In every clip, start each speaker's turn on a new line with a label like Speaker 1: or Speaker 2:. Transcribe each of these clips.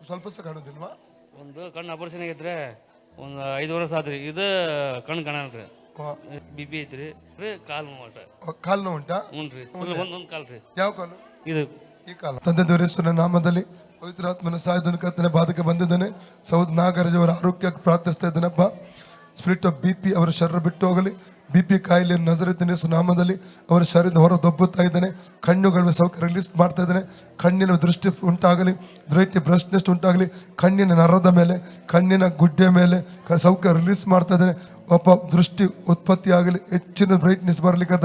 Speaker 1: ಸ್ವಲ್ಪ ಸಹ ಕಾಣೋದಿಲ್ವಾ?
Speaker 2: ಒಂದು ಕಣ್ಣು ಆಪರೇಷನ್ ಆಗೈತ್ರಿ, ಒಂದು 5 ವರ್ಷ ಆತ್ರಿ. ಇದು ಕಣ್ಣು ಕಾಣಲ್ರಿ, ಬಿ ಪಿ ಐತ್ರಿ, ಕಾಲು ನೋವು.
Speaker 1: ಕಾಲು ನೋವು ಉಂಟಾ?
Speaker 2: ಹ್ಞೂ ರೀ, ಒಂದೊಂದು ಕಾಲು ರೀ.
Speaker 1: ಯಾವ ಕಾಲು?
Speaker 2: ಇದು
Speaker 1: ಈ ಕಾಲ. ತಂದೆ ದೇವರೇಶ್ವರನ ನಾಮದಲ್ಲಿ ಪವಿತ್ರಾತ್ಮನ ಸಹಾಯಧನ ಕರ್ತನೆ ಬಾಧಕ ಬಂದಿದ್ದಾನೆ. ಸೌದ್ ನಾಗರಾಜ್ ಅವರ ಆರೋಗ್ಯಕ್ಕೆ ಪ್ರಾರ್ಥಿಸ್ತಾ ಇದ್ದಾನಪ್ಪ. ಸ್ಪಿರಿಟ್ ಆಫ್ ಬಿ ಪಿ ಅವರ ಶರೀರ ಬಿಟ್ಟು ಹೋಗಲಿ. ಬಿ ಪಿ ಕಾಯಿಲೆ ನಜರೇತಿನ ನಾಮದಲ್ಲಿ ಅವರ ಶರೀರದ ಹೊರ ದಬ್ಬುತ್ತಾ ಇದ್ದಾನೆ. ಕಣ್ಣುಗಳ ಸೌಖ್ಯ ರಿಲೀಸ್ ಮಾಡ್ತಾ ಇದ್ದಾನೆ. ಕಣ್ಣಿನ ದೃಷ್ಟಿ ಉಂಟಾಗಲಿ, ದೃಷ್ಟಿ ಬ್ರಷ್ನೆಸ್ ಉಂಟಾಗಲಿ, ಕಣ್ಣಿನ ನರದ ಮೇಲೆ, ಕಣ್ಣಿನ ಗುಡ್ಡೆ ಮೇಲೆ ಸೌಖ್ಯ ರಿಲೀಸ್ ಮಾಡ್ತಾ ಇದ್ದಾನೆ. ಒಬ್ಬ ದೃಷ್ಟಿ ಉತ್ಪತ್ತಿ ಆಗಲಿ, ಹೆಚ್ಚಿನ ಬ್ರೈಟ್ನೆಸ್ ಬರಲಿಕ್ಕೆ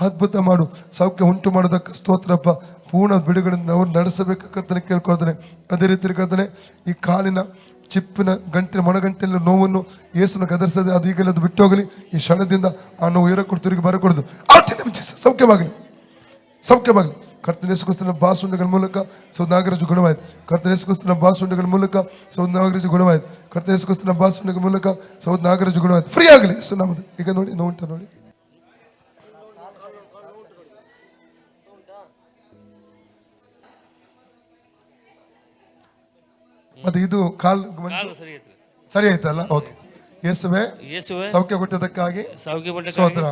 Speaker 1: ಅದ್ಭುತ ಮಾಡು, ಸೌಖ್ಯ ಉಂಟು ಮಾಡೋದಕ್ಕೆ ಸ್ತೋತ್ರಪ್ಪ. ಪೂರ್ಣ ಬಿಡುಗಡೆಯಿಂದ ಅವ್ರು ನಡೆಸಬೇಕಂತಾನೆ ಕೇಳ್ಕೊಳ್ತಾನೆ. ಅದೇ ರೀತಿ ಕರ್ತನೆ, ಈ ಕಾಲಿನ ಚಿಪ್ಪಿನ ಗಂಟಿನ ಮೊಣಗಂಟಿನ ನೋವನ್ನು ಯೇಸುನ ಗದರಿಸದೆ ಅದು ಈಗಲೇ ಅದು ಬಿಟ್ಟು ಹೋಗಲಿ. ಈ ಕ್ಷಣದಿಂದ ಆ ನೋವು ಇರಕೊಡು, ತಿರುಗಿ ಬರಕೊಡುದು, ಸೌಖ್ಯವಾಗಲಿ, ಸೌಖ್ಯವಾಗಲಿ. ಕರ್ತನ ಯೇಸು ಕ್ರಿಸ್ತನ ಬಾಸುಂಡೆಗಳ ಮೂಲಕ ಸೌದಾಗರಾಜು ಗುಣವಾಯ್ತು. ಕರ್ತನ ಯೇಸು ಕ್ರಿಸ್ತನ ಬಾಸುಂಡೆಗಳ ಮೂಲಕ ಸೌದಾಗರಾಜು ಗುಣವಾಯ್ತು. ಕರ್ತನ ಯೇಸು ಕ್ರಿಸ್ತನ ಬಾಸುಂಡೆಗಳ ಮೂಲಕ ಸೌದಾಗರಾಜು ಗುಣವಾಯ್ತು. ಫ್ರೀ ಆಗಲಿ ಯೇಸು ನಾಮದಲ್ಲಿ. ಈಗ ನೋಡಿ ನೋವುಂಟ ನೋಡಿ. ಮತ್ತೆ ಇದು ಕಾಲ್ ಸರಿ ಆಯ್ತಲ್ಲ? ಓಕೆ. ಯೇಸುವೆ ಸೌಖ್ಯ ಕೊಟ್ಟದಕ್ಕಾಗಿ ಸ್ತೋತ್ರ.